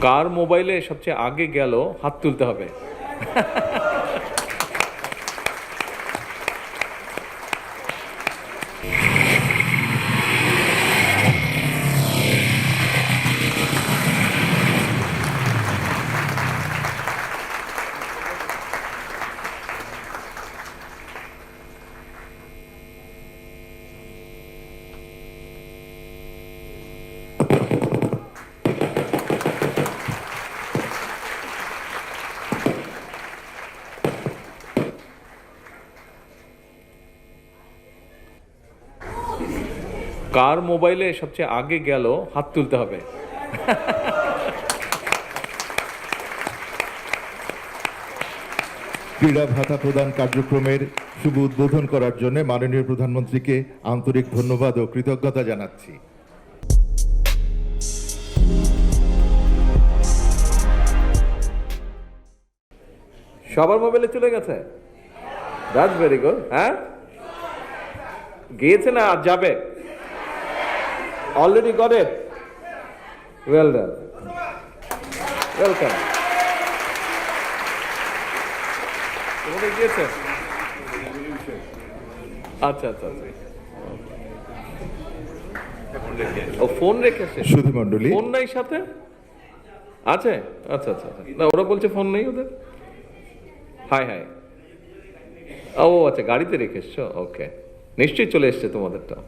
কার মোবাইলে সবচেয়ে আগে গেল হাত তুলতে হবে। কার মোবাইলে সবচেয়ে আগে গেল হাত তুলতে হবে। ক্রীড়া ভাতা প্রদান কার্যক্রমের শুভ উদ্বোধন করার জন্য মাননীয় প্রধানমন্ত্রীকে আন্তরিক ধন্যবাদ ও কৃতজ্ঞতা জানাচ্ছি। সবার মোবাইলে চলে গেছে। That's very good. হ্যাঁ, গিয়েছে না আর যাবে? Already got it. Well done, welcome. তোমাদের গিয়েছে? আচ্ছা আচ্ছা আচ্ছা। ও ফোন রেখেছে। সুধী মণ্ডলী, ফোন নাই সাথে? আছে? আচ্ছা আচ্ছা আচ্ছা। না, ওরা বলছে ফোন নেই ওদের। High high. ও আচ্ছা, গাড়িতে রেখে এসছো। ওকে, নিশ্চয়ই চলে এসছে তোমাদেরটা।